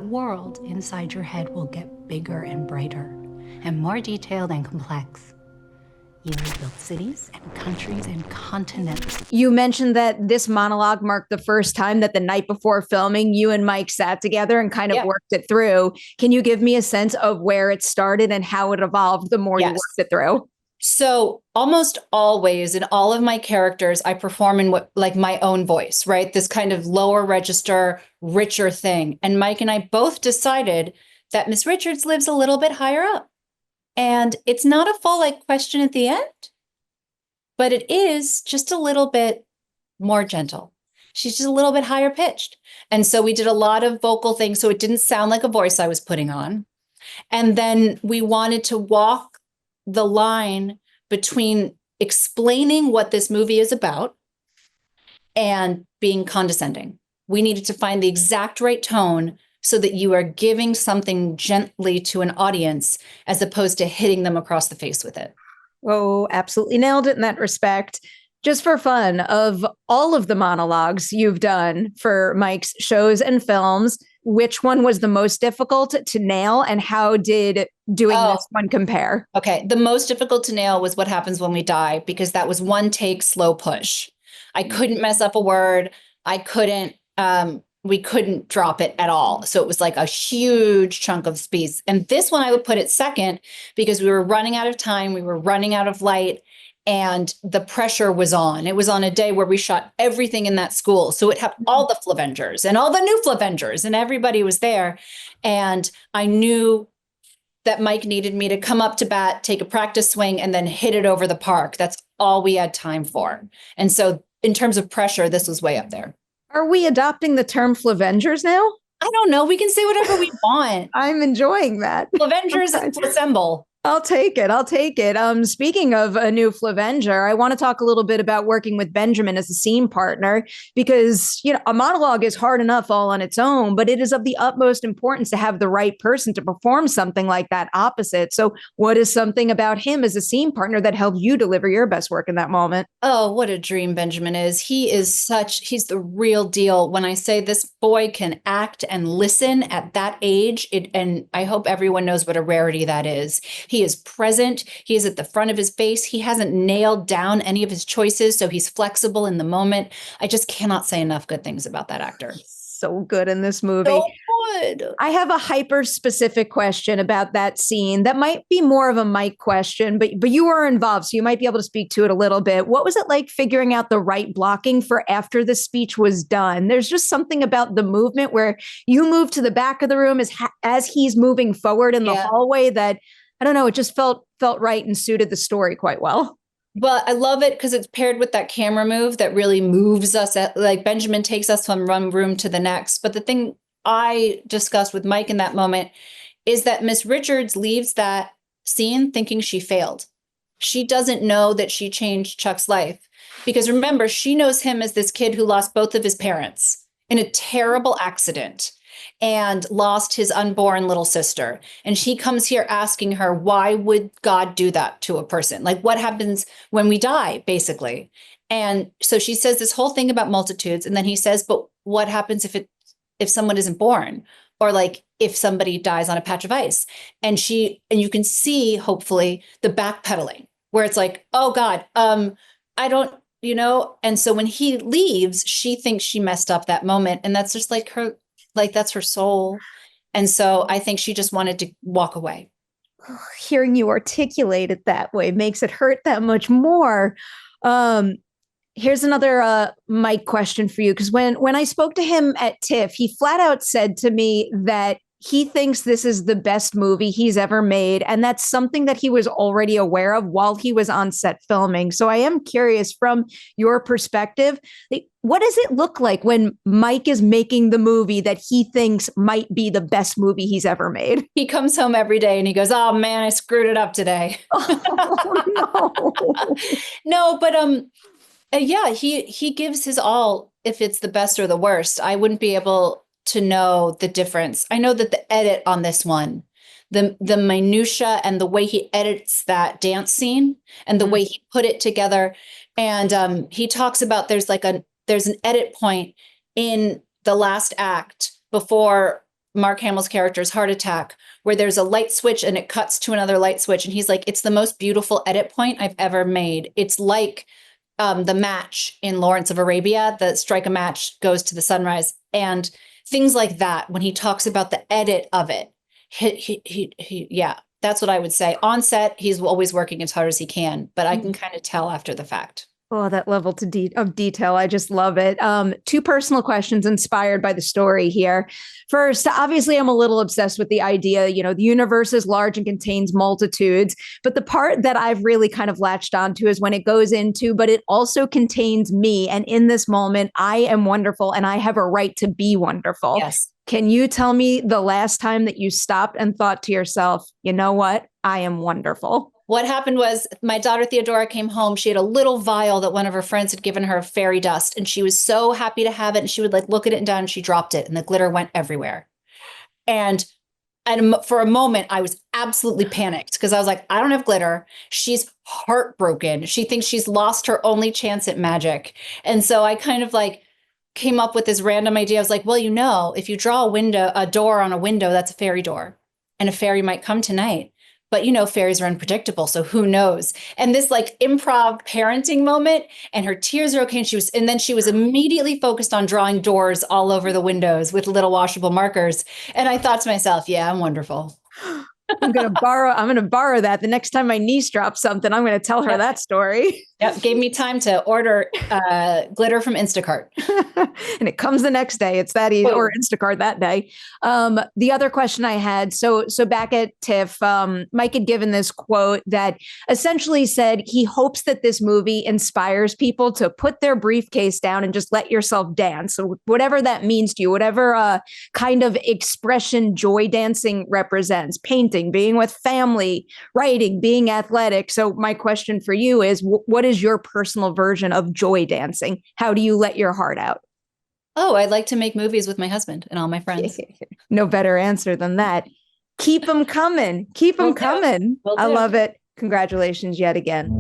that world inside your head will get bigger and brighter and more detailed and complex. You will build cities and countries and continents. You mentioned that this monologue marked the first time that the night before filming, you and Mike sat together and kind of worked it through. Can you give me a sense of where it started and how it evolved the more you worked it through? So almost always in all of my characters, I perform in what, like, my own voice, right? This kind of lower register, richer thing. And Mike and I both decided that Miss Richards lives a little bit higher up. And it's not a full like question at the end, but it is just a little bit more gentle. She's just a little bit higher pitched. And so we did a lot of vocal things. So it didn't sound like a voice I was putting on. And then we wanted to walk the line between explaining what this movie is about and being condescending. We needed to find the exact right tone so that you are giving something gently to an audience as opposed to hitting them across the face with it. Oh, absolutely nailed it in that respect. Just for fun, of all of the monologues you've done for Mike's shows and films, which one was the most difficult to nail and how did doing this one compare? Okay. The most difficult to nail was what happens when we die, because that was one take, slow push. I couldn't mess up a word. We couldn't drop it at all. So it was like a huge chunk of space. And this one I would put it second because we were running out of time. We were running out of light and the pressure was on. It was on a day where we shot everything in that school. So it had all the Flavengers and all the new Flavengers and everybody was there. And I knew that Mike needed me to come up to bat, take a practice swing, and then hit it over the park. That's all we had time for. And so in terms of pressure, this was way up there. Are we adopting the term Flavengers now? I don't know. We can say whatever we want. I'm enjoying that. Flavengers assemble. I'll take it. I'll take it. Speaking of a new Flavenger, I want to talk a little bit about working with Benjamin as a scene partner, because, you know, a monologue is hard enough all on its own, but it is of the utmost importance to have the right person to perform something like that opposite. So what is something about him as a scene partner that helped you deliver your best work in that moment? Oh, what a dream Benjamin is. He's the real deal. When I say this boy can act and listen at that age, and I hope everyone knows what a rarity that is. He is present. He is at the front of his face. He hasn't nailed down any of his choices, so he's flexible in the moment. I just cannot say enough good things about that actor. So good in this movie. So good. I have a hyper specific question about that scene that might be more of a Mike question, but you were involved, so you might be able to speak to it a little bit. What was it like figuring out the right blocking for after the speech was done? There's just something about the movement where you move to the back of the room as he's moving forward in the hallway that, I don't know, it just felt right and suited the story quite well. But I love it because it's paired with that camera move that really moves us like Benjamin takes us from one room to the next. But the thing I discussed with Mike in that moment is that Miss Richards leaves that scene thinking she failed. She doesn't know that she changed Chuck's life, because remember, she knows him as this kid who lost both of his parents in a terrible accident and lost his unborn little sister. And she comes here asking her, why would God do that to a person? Like, what happens when we die, basically? And so she says this whole thing about multitudes. And then he says, but what happens if someone isn't born? Or like if somebody dies on a patch of ice? And you can see, hopefully, the backpedaling where it's like, oh God, I don't, you know? And so when he leaves, she thinks she messed up that moment. And that's just like her, like that's her soul. And so I think she just wanted to walk away. Hearing you articulate it that way makes it hurt that much more. Here's another Mike question for you, because when I spoke to him at TIFF, he flat out said to me that he thinks this is the best movie he's ever made. And that's something that he was already aware of while he was on set filming. So I am curious, from your perspective, what does it look like when Mike is making the movie that he thinks might be the best movie he's ever made? He comes home every day and he goes, oh man, I screwed it up today. Oh, no. No, but yeah, he gives his all if it's the best or the worst. I wouldn't be able to know the difference. I know that the edit on this one, the minutia and the way he edits that dance scene and the way he put it together. And he talks about there's an edit point in the last act before Mark Hamill's character's heart attack, where there's a light switch and it cuts to another light switch. And he's like, it's the most beautiful edit point I've ever made. It's like the match in Lawrence of Arabia, the strike a match goes to the sunrise, and things like that. When he talks about the edit of it, yeah, that's what I would say. On set, he's always working as hard as he can, but I can kind of tell after the fact. Oh, that level of detail. I just love it. Two personal questions inspired by the story here. First, obviously, I'm a little obsessed with the idea, the universe is large and contains multitudes. But the part that I've really kind of latched onto is when it goes into, but it also contains me. And in this moment, I am wonderful and I have a right to be wonderful. Yes. Can you tell me the last time that you stopped and thought to yourself, you know what? I am wonderful. What happened was my daughter Theodora came home. She had a little vial that one of her friends had given her of fairy dust, and she was so happy to have it. And she would like look at it and down, and she dropped it, and the glitter went everywhere. And for a moment, I was absolutely panicked because I was like, I don't have glitter. She's heartbroken. She thinks she's lost her only chance at magic. And so I kind of like came up with this random idea. I was like, well, if you draw a door on a window, that's a fairy door, and a fairy might come tonight. But fairies are unpredictable, so who knows? And this like improv parenting moment, and her tears are okay. And then she was immediately focused on drawing doors all over the windows with little washable markers. And I thought to myself, yeah, I'm wonderful. I'm going to borrow that. The next time my niece drops something, I'm going to tell her that story. Yep. Gave me time to order glitter from Instacart. And it comes the next day. It's that easy, or Instacart that day. The other question I had, so back at TIFF, Mike had given this quote that essentially said he hopes that this movie inspires people to put their briefcase down and just let yourself dance. So whatever that means to you, whatever kind of expression joy dancing represents, painting, being with family, writing, being athletic. So my question for you is, what is your personal version of joy dancing? How do you let your heart out? Oh, I'd like to make movies with my husband and all my friends. No better answer than that. Keep them coming. Keep them coming. I love it. Congratulations yet again.